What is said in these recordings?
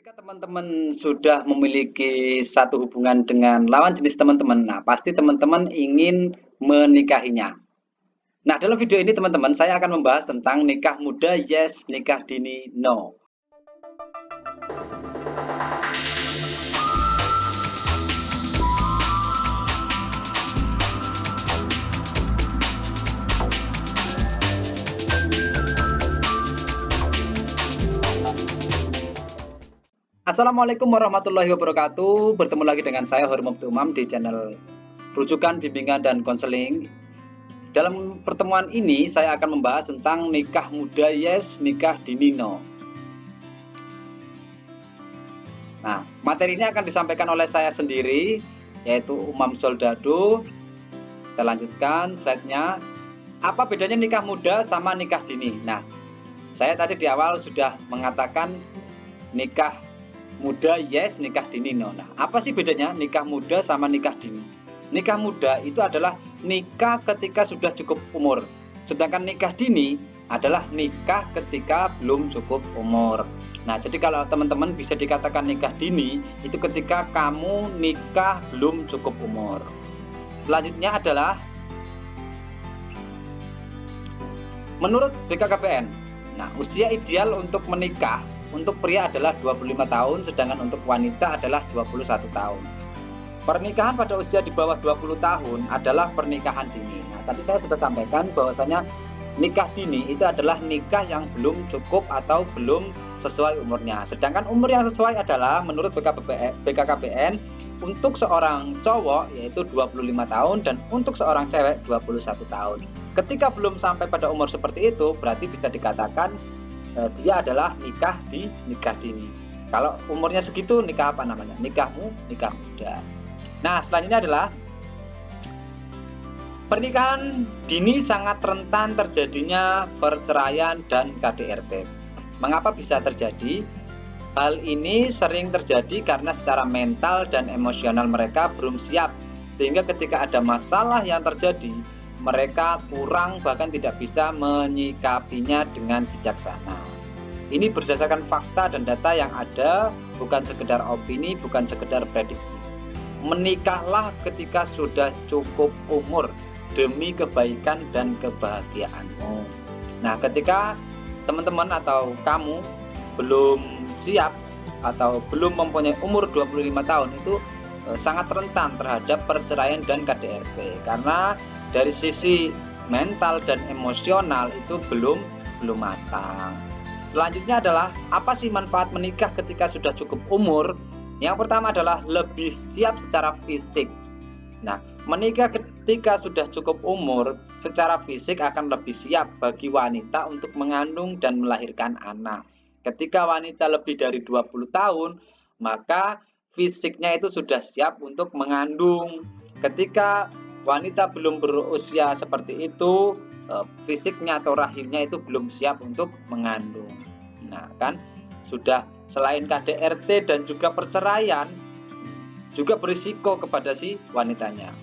Ketika teman-teman sudah memiliki satu hubungan dengan lawan jenis teman-teman, nah pasti teman-teman ingin menikahinya. Nah, dalam video ini teman-teman, saya akan membahas tentang nikah muda yes, nikah dini no. Assalamualaikum warahmatullahi wabarakatuh. Bertemu lagi dengan saya Hori Mufti Umam di channel Rujukan Bimbingan dan Konseling. Dalam pertemuan ini saya akan membahas tentang nikah muda yes, nikah dini no. Nah, materi ini akan disampaikan oleh saya sendiri, yaitu Umam Soldado. Kita lanjutkan slide-nya. Apa bedanya nikah muda sama nikah dini? Nah, saya tadi di awal sudah mengatakan nikah muda yes, nikah dini no. Nah, apa sih bedanya nikah muda sama nikah dini? Nikah muda itu adalah nikah ketika sudah cukup umur. Sedangkan nikah dini adalah nikah ketika belum cukup umur. Nah, jadi kalau teman-teman bisa dikatakan nikah dini, itu ketika kamu nikah belum cukup umur. Selanjutnya adalah menurut BKKBN. Nah, usia ideal untuk menikah untuk pria adalah 25 tahun, sedangkan untuk wanita adalah 21 tahun. Pernikahan pada usia di bawah 20 tahun adalah pernikahan dini. Nah, tadi saya sudah sampaikan bahwasanya nikah dini itu adalah nikah yang belum cukup atau belum sesuai umurnya. Sedangkan umur yang sesuai adalah menurut BKKBN untuk seorang cowok yaitu 25 tahun dan untuk seorang cewek 21 tahun. Ketika belum sampai pada umur seperti itu, berarti bisa dikatakan dia adalah nikah dini. Kalau umurnya segitu, nikah apa namanya? Nikah muda. Nah, selanjutnya adalah pernikahan dini sangat rentan terjadinya perceraian dan KDRT. Mengapa bisa terjadi? Hal ini sering terjadi karena secara mental dan emosional mereka belum siap, sehingga ketika ada masalah yang terjadi, mereka kurang bahkan tidak bisa menyikapinya dengan bijaksana. Ini berdasarkan fakta dan data yang ada, bukan sekedar opini, bukan sekedar prediksi. Menikahlah ketika sudah cukup umur demi kebaikan dan kebahagiaanmu. Nah, ketika teman-teman atau kamu belum siap atau belum mempunyai umur 25 tahun itu sangat rentan terhadap perceraian dan KDRT, karena dari sisi mental dan emosional itu belum matang. Selanjutnya adalah apa sih manfaat menikah ketika sudah cukup umur? Yang pertama adalah lebih siap secara fisik. Nah, menikah ketika sudah cukup umur secara fisik akan lebih siap bagi wanita untuk mengandung dan melahirkan anak. Ketika wanita lebih dari 20 tahun, maka fisiknya itu sudah siap untuk mengandung. Ketika wanita belum berusia seperti itu, fisiknya atau rahimnya itu belum siap untuk mengandung. Nah, kan sudah selain KDRT dan juga perceraian, juga berisiko kepada si wanitanya.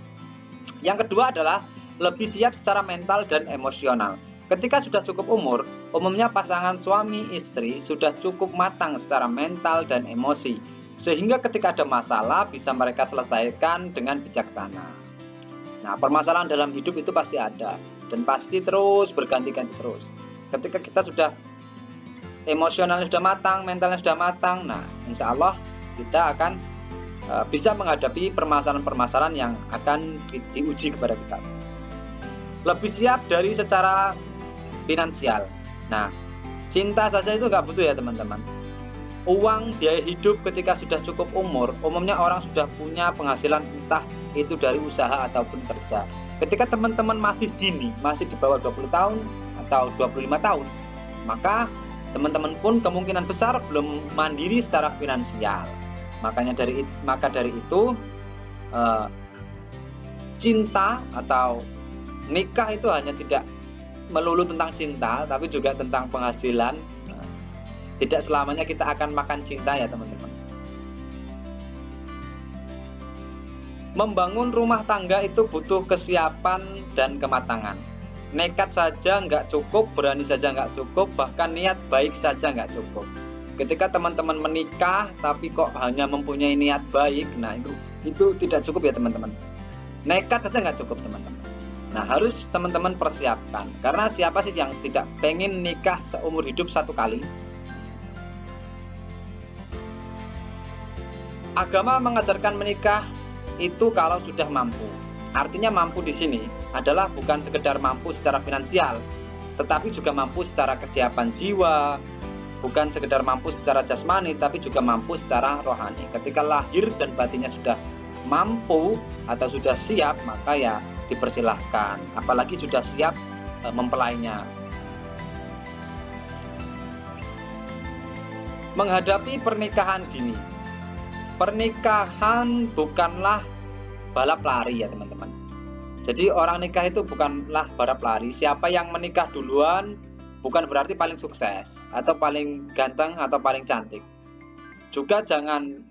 Yang kedua adalah lebih siap secara mental dan emosional. Ketika sudah cukup umur, umumnya pasangan suami istri sudah cukup matang secara mental dan emosi, sehingga ketika ada masalah bisa mereka selesaikan dengan bijaksana. Nah, permasalahan dalam hidup itu pasti ada dan pasti terus berganti-ganti terus. Ketika kita sudah emosionalnya sudah matang, mentalnya sudah matang, nah insya Allah kita akan bisa menghadapi permasalahan-permasalahan yang akan diuji kepada kita. Lebih siap dari secara finansial. Nah, cinta saja itu nggak butuh ya teman-teman. Uang biaya hidup ketika sudah cukup umur, umumnya orang sudah punya penghasilan entah itu dari usaha ataupun kerja. Ketika teman-teman masih dini, masih di bawah 20 tahun atau 25 tahun, maka teman-teman pun kemungkinan besar belum mandiri secara finansial. Maka dari itu cinta atau nikah itu hanya tidak melulu tentang cinta, tapi juga tentang penghasilan. Tidak selamanya kita akan makan cinta ya teman-teman. Membangun rumah tangga itu butuh kesiapan dan kematangan. Nekat saja nggak cukup, berani saja nggak cukup, bahkan niat baik saja nggak cukup. Ketika teman-teman menikah tapi kok hanya mempunyai niat baik, nah itu tidak cukup ya teman-teman. Nekat saja nggak cukup teman-teman. Nah, harus teman-teman persiapkan. Karena siapa sih yang tidak pengen nikah seumur hidup satu kali? Agama mengajarkan menikah itu kalau sudah mampu. Artinya mampu di sini adalah bukan sekedar mampu secara finansial, tetapi juga mampu secara kesiapan jiwa, bukan sekedar mampu secara jasmani, tapi juga mampu secara rohani. Ketika lahir dan batinnya sudah mampu atau sudah siap, maka ya dipersilahkan. Apalagi sudah siap mempelainya. Menghadapi pernikahan dini. Pernikahan bukanlah balap lari ya teman-teman. Jadi orang nikah itu bukanlah balap lari. Siapa yang menikah duluan bukan berarti paling sukses atau paling ganteng atau paling cantik. Juga jangan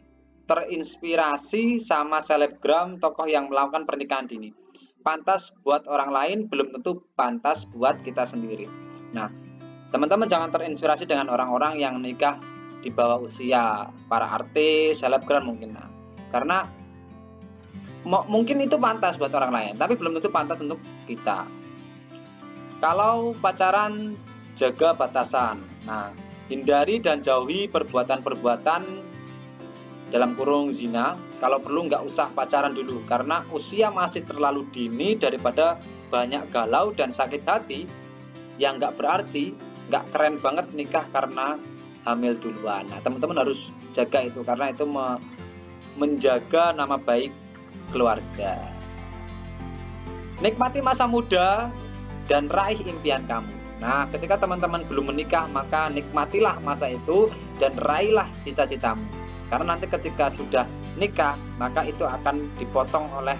terinspirasi sama selebgram tokoh yang melakukan pernikahan dini. Pantas buat orang lain belum tentu pantas buat kita sendiri. Nah, teman-teman jangan terinspirasi dengan orang-orang yang nikah di bawah usia, para artis, selebgram mungkin. Nah, karena mungkin itu pantas buat orang lain, tapi belum tentu pantas untuk kita. Kalau pacaran, jaga batasan. Nah, hindari dan jauhi perbuatan-perbuatan dalam kurung zina. Kalau perlu nggak usah pacaran dulu, karena usia masih terlalu dini daripada banyak galau dan sakit hati yang nggak berarti, nggak keren banget nikah karena hamil duluan. Nah, teman-teman harus jaga itu karena itu menjaga nama baik keluarga. Nikmati masa muda dan raih impian kamu. Nah, ketika teman-teman belum menikah, maka nikmatilah masa itu dan raihlah cita-citamu. Karena nanti ketika sudah nikah, maka itu akan dipotong oleh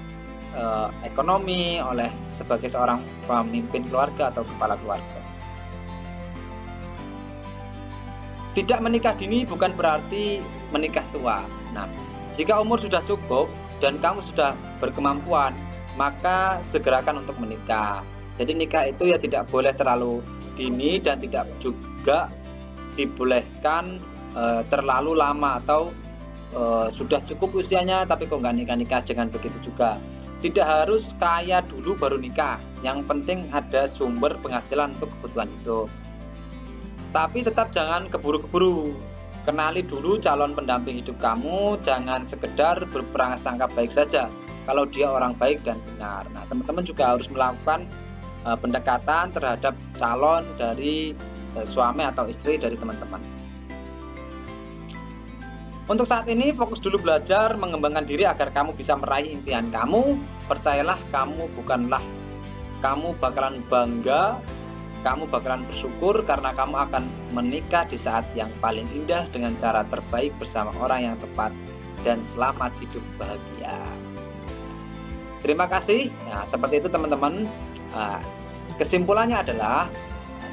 ekonomi, oleh sebagai seorang pemimpin keluarga atau kepala keluarga. Tidak menikah dini bukan berarti menikah tua. Nah, jika umur sudah cukup dan kamu sudah berkemampuan, maka segerakan untuk menikah. Jadi nikah itu ya tidak boleh terlalu dini dan tidak juga dibolehkan terlalu lama atau sudah cukup usianya tapi kok nggak nikah-nikah, jangan begitu juga. Tidak harus kaya dulu baru nikah. Yang penting ada sumber penghasilan untuk kebutuhan hidup. Tapi tetap jangan keburu-keburu. Kenali dulu calon pendamping hidup kamu, jangan sekedar berprasangka baik saja kalau dia orang baik dan benar. Nah, teman-teman juga harus melakukan pendekatan terhadap calon dari suami atau istri dari teman-teman. Untuk saat ini fokus dulu belajar mengembangkan diri agar kamu bisa meraih impian kamu. Percayalah, kamu bakalan bangga, kamu bakalan bersyukur karena kamu akan menikah di saat yang paling indah dengan cara terbaik bersama orang yang tepat, dan selamat hidup bahagia. Terima kasih. Nah, seperti itu teman-teman. Kesimpulannya adalah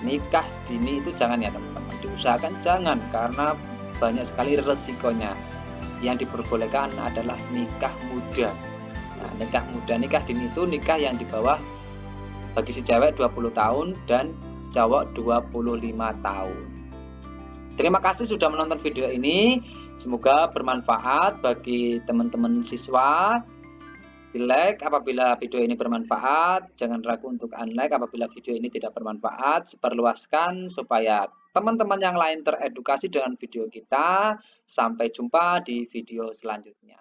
nikah dini itu jangan ya teman-teman, diusahakan jangan, karena banyak sekali resikonya. Yang diperbolehkan adalah nikah muda. Nah, nikah dini itu nikah yang di bawah, bagi si cewek 20 tahun dan si cowok 25 tahun. Terima kasih sudah menonton video ini. Semoga bermanfaat bagi teman-teman siswa. Di-like apabila video ini bermanfaat, jangan ragu untuk unlike apabila video ini tidak bermanfaat. Sebarluaskan supaya teman-teman yang lain teredukasi dengan video kita. Sampai jumpa di video selanjutnya.